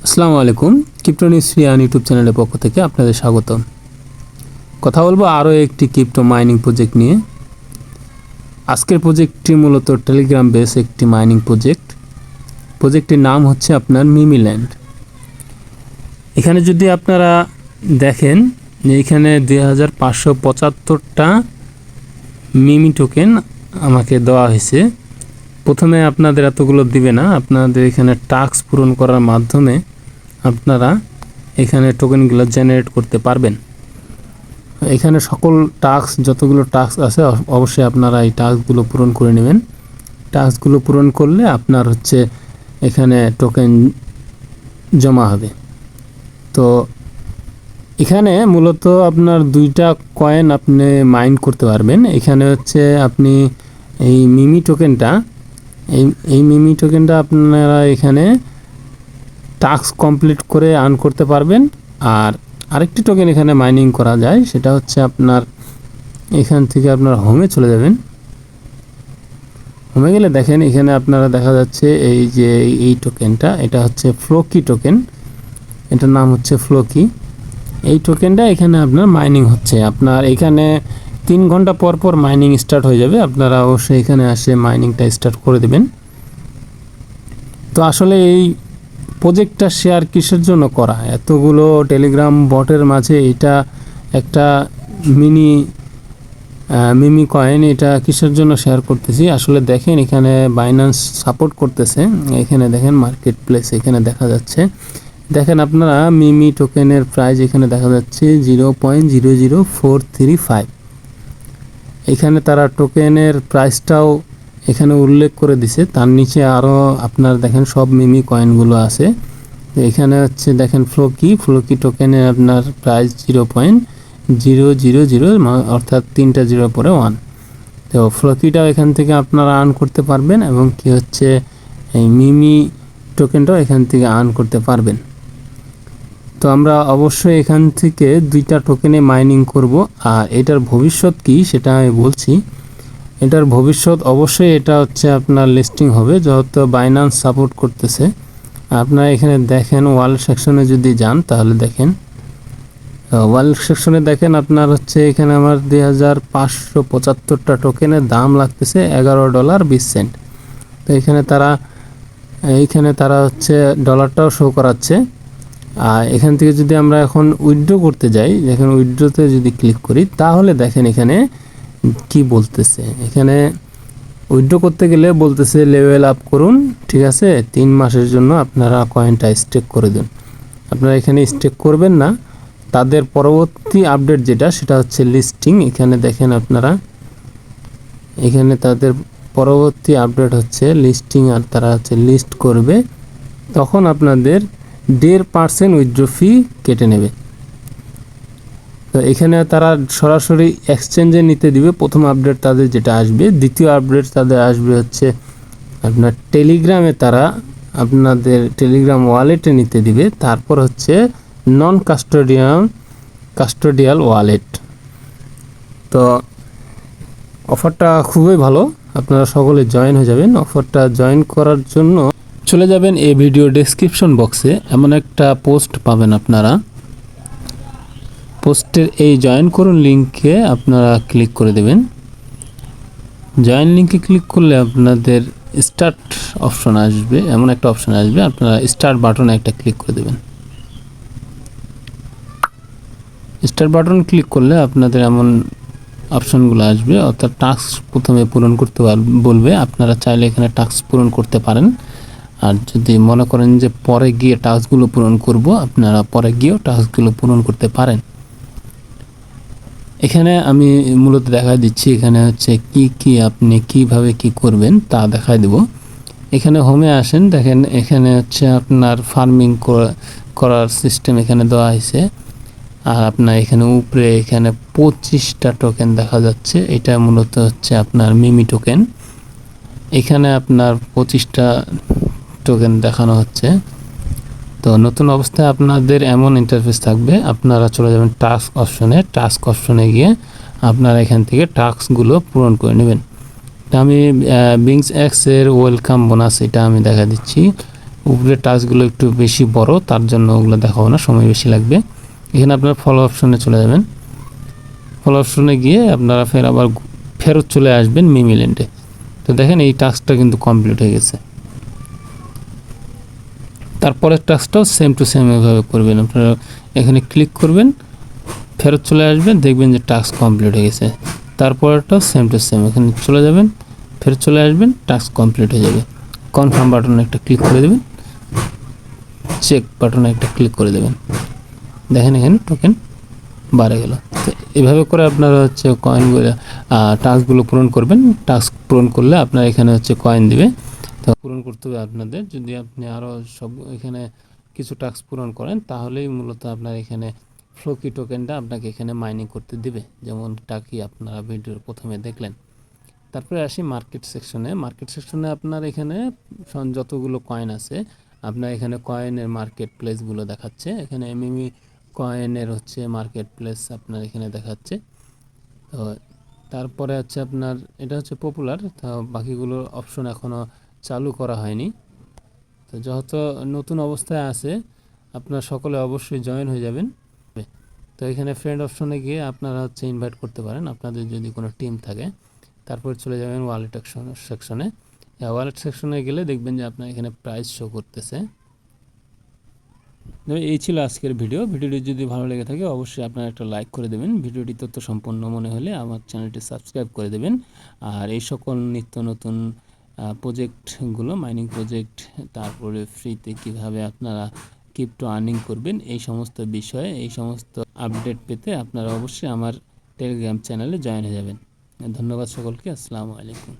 আসসালামু আলাইকুম। Crypto news ফ্রিয়ান YouTube চ্যানেলের পক্ষ থেকে আপনাদের স্বাগত। কথা বলবো আরও একটি ক্রিপ্টো মাইনিং প্রজেক্ট নিয়ে। আজকের প্রজেক্টটি মূলত টেলিগ্রাম বেস একটি মাইনিং প্রজেক্টটির নাম হচ্ছে আপনার মিমি ল্যান্ড। এখানে যদি আপনারা দেখেন যে এখানে 2575টা মিমি টোকেন আমাকে দেওয়া হয়েছে। প্রথমে আপনাদের এতগুলো দিবে না, আপনাদের এখানে টাস্ক পূরণ করার মাধ্যমে আপনারা এখানে টোকেনগুলো জেনারেট করতে পারবেন। এখানে সকল টাস্ক যতগুলো টাস্ক আছে অবশ্যই আপনারা এই টাস্কগুলো পূরণ করে নেবেন। টাস্কগুলো পূরণ করলে আপনার হচ্ছে এখানে টোকেন জমা হবে। তো এখানে মূলত আপনার 2টা কয়েন আপনি মাইন করতে পারবেন। এখানে হচ্ছে আপনি এই মিমি টোকেনটা আপনারা এখানে টাস্ক কমপ্লিট করে আর্ন করতে পারবেন। আর আরেকটি টোকেন এখানে মাইনিং করা যায়, সেটা হচ্ছে আপনার এখান থেকে আপনার হোমে চলে যাবেন। হোমে গেলে দেখেন এখানে আপনারা দেখা যাচ্ছে এই যে এই টোকেনটা, এটা হচ্ছে ফ্লোকি টোকেন, এটার নাম হচ্ছে ফ্লোকি। এই টোকেনটা এখানে আপনার মাইনিং হচ্ছে। আপনার এখানে 3 ঘন্টা পর পর মাইনিং স্টার্ট হয়ে যাবে। আপনারা অবশ্যই এখানে আসে মাইনিংটা স্টার্ট করে দেবেন। তো আসলে এই প্রজেক্টটা শেয়ার কিসের জন্য করা? এতগুলো টেলিগ্রাম বটের মাঝে এটা একটা মিমি কয়েন, এটা কিসের জন্য শেয়ার করতেছি? আসলে দেখেন এখানে বাইন্যান্স সাপোর্ট করতেছে। এখানে দেখেন মার্কেট প্লেস এখানে দেখা যাচ্ছে। দেখেন আপনারা মিমি টোকেনের প্রাইস এখানে দেখা যাচ্ছে 0.00435। এখানে তারা টোকেনের প্রাইসটাও এখানে উল্লেখ করে দিছে। তার নিচে আরও আপনার দেখেন সব মিমি কয়েনগুলো আছে। এখানে হচ্ছে দেখেন ফ্লোকি টোকেনে আপনার প্রাইস 0.000, অর্থাৎ 3টা 0 পরে 1। তো ফ্লোকিটাও এখান থেকে আপনারা আর্ন করতে পারবেন এবং কি হচ্ছে এই মিমি টোকেনটাও এখান থেকে আর্ন করতে পারবেন। তো আমরা অবশ্যই এখান থেকে 2টা টোকেনে মাইনিং করব। আর এটার ভবিষ্যৎ কি সেটা আমি বলছি। এটার ভবিষ্যৎ অবশ্যই এটা হচ্ছে আপনার লিস্টিং হবে, যত বাইন্যান্স সাপোর্ট করতেছে। আপনারা এখানে দেখেন ওয়ালেট সেকশনে যদি যান তাহলে দেখেন ওয়ালেট সেকশনে দেখেন আপনার হচ্ছে এখানে আমার 2575টা টোকেনের দাম লাগতেছে $11.20। তো এখানে তারা হচ্ছে ডলারটাও শো করাচ্ছে। আর এখান থেকে যদি আমরা এখন উইথড্র করতে যাই, দেখেন উইথড্রতে যদি ক্লিক করি তাহলে দেখেন এখানে কি বলতেছে। এখানে উইথড্র করতে গেলে বলতেছে লেভেল আপ করুন, ঠিক আছে, 3 মাসের জন্য আপনারা কয়েনটা স্টেক করে দিন। আপনারা এখানে স্টেক করবেন না, তাদের পরবর্তী আপডেট যেটা সেটা হচ্ছে লিস্টিং। এখানে দেখেন আপনারা এখানে তাদের পরবর্তী আপডেট হচ্ছে লিস্টিং, আর তারা হচ্ছে লিস্ট করবে, তখন আপনাদের 1.5% উইথড্র ফি কেটে নেবে। তো এখানে তারা সরাসরি এক্সচেঞ্জে নিতে দিবে প্রথম আপডেট তাদের যেটা আসবে। দ্বিতীয় আপডেট তাদের আসবে হচ্ছে আপনার টেলিগ্রামে, তারা আপনাদের টেলিগ্রাম ওয়ালেটে নিতে দিবে। তারপর হচ্ছে নন কাস্টোডিয়াল ওয়ালেট। তো অফারটা খুবই ভালো, আপনারা সকলে জয়েন হয়ে যাবেন। অফারটা জয়েন করার জন্য চলে যাবেন এই ভিডিও ডেসক্রিপশন বক্সে, এমন একটা পোস্ট পাবেন আপনারা। পোস্টের এই জয়েন করুন লিঙ্কে আপনারা ক্লিক করে দেবেন। জয়েন লিঙ্কে ক্লিক করলে আপনাদের স্টার্ট অপশন আসবে, এমন একটা অপশন আসবে, আপনারা স্টার্ট বাটনে একটা ক্লিক করে দেবেন। স্টার্ট বাটন ক্লিক করলে আপনাদের এমন অপশনগুলো আসবে, অর্থাৎ টাস্ক প্রথমে পূরণ করতে বলবে। আপনারা চাইলে এখানে টাস্ক পূরণ করতে পারেন। আর যদি মনে করেন যে পরে গিয়ে টাস্কগুলো পূরণ করব, আপনারা পরে গিয়েও টাস্কগুলো পূরণ করতে পারেন। এখানে আমি মূলত দেখাই দিচ্ছি, এখানে হচ্ছে কি আপনি কিভাবে কি করবেন তা দেখাই দেব। এখানে হোমে আসেন, দেখেন এখানে হচ্ছে আপনার ফার্মিং করার সিস্টেম এখানে দেওয়া হয়েছে। আর আপনার এখানে উপরে এখানে 25টা টোকেন দেখা যাচ্ছে, এটা মূলত হচ্ছে আপনার মিমি টোকেন। এখানে আপনার 25টা টোকেন দেখানো হচ্ছে। তো নতুন অবস্থায় আপনাদের এমন ইন্টারফেস থাকবে, আপনারা চলে যাবেন টাস্ক অপশনে গিয়ে আপনারা এখান থেকে টাস্কগুলো পূরণ করে নেবেন। আমি বিংস এক্স এর ওয়েলকাম বোনাস এটা আমি দেখা দিচ্ছি। উপরে টাস্কগুলো একটু বেশি বড়, তার জন্য ওগুলো দেখাবো না, সময় বেশি লাগবে। এখানে আপনারা ফলো অপশনে চলে যাবেন। ফলো অপশনে গিয়ে আপনারা আবার ফেরত চলে আসবেন মিমিল্যান্ডে। তো দেখেন এই টাস্কটা কিন্তু কমপ্লিট হয়ে গেছে। তারপরের টাস্কটাও সেম টু সেম এভাবে করবেন। আপনারা এখানে ক্লিক করবেন, ফেরত চলে আসবেন, দেখবেন যে টাস্ক কমপ্লিট হয়ে গেছে। তারপরেরটাও সেম টু সেম, এখানে চলে যাবেন, ফেরত চলে আসবেন, টাস্ক কমপ্লিট হয়ে যাবে। কনফার্ম বাটনে একটা ক্লিক করে দেবেন, চেক বাটনে একটা ক্লিক করে দেবেন। দেখেন এখানে টোকেন বাড়ে গেল। তো এভাবে করে আপনারা হচ্ছে কয়েনগুলো টাস্কগুলো পূরণ করবেন। টাস্ক পূরণ করলে আপনার এখানে হচ্ছে কয়েন দিবে। তো পূরণ করতে হবে আপনাদের। যদি আপনি আরও সব এখানে কিছু টাস্ক পূরণ করেন তাহলেই মূলত আপনার এখানে ফ্লোকি টোকেনটা আপনাকে এখানে মাইনিং করতে দিবে, যেমনটা কি আপনারা ভিডিওর প্রথমে দেখলেন। তারপরে আসি মার্কেট সেকশনে। মার্কেট সেকশনে আপনার এখানে যতগুলো কয়েন আছে, আপনার এখানে কয়েনের মার্কেট প্লেসগুলো দেখাচ্ছে। এখানে মিমি কয়েনের হচ্ছে মার্কেট প্লেস আপনার এখানে দেখাচ্ছে। তো তারপরে হচ্ছে আপনার এটা হচ্ছে পপুলার, তো বাকিগুলোর অপশন এখনও চালু করা হয়নি। তো যেহেতু নতুন অবস্থায় আছে, আপনারা সকলে অবশ্যই জয়েন হয়ে যাবেন। তো এখানে ফ্রেন্ড অপশনে গিয়ে আপনারা হচ্ছে ইনভাইট করতে পারেন আপনাদের যদি কোনো টিম থাকে। তারপর চলে যাবেন ওয়ালেট সেকশনে। ওয়ালেট সেকশনে গেলে দেখবেন যে আপনার এখানে প্রাইস শো করতেছে। এই ছিল আজকের ভিডিওটি যদি ভালো লেগে থাকে অবশ্যই আপনারা একটা লাইক করে দেবেন। ভিডিওটি তথ্য সম্পন্ন মনে হলে আমার চ্যানেলটি সাবস্ক্রাইব করে দেবেন। আর এই সকল নিত্য নতুন প্রজেক্টগুলো, মাইনিং প্রজেক্ট, তারপরে ফ্রিতে কিভাবে আপনারা ক্রিপ্টো আর্নিং করবেন, এই সমস্ত বিষয়ে এই সমস্ত আপডেট পেতে আপনারা অবশ্যই আমার টেলিগ্রাম চ্যানেলে জয়েন হয়ে যাবেন। ধন্যবাদ সকলকে। আসসালামু আলাইকুম।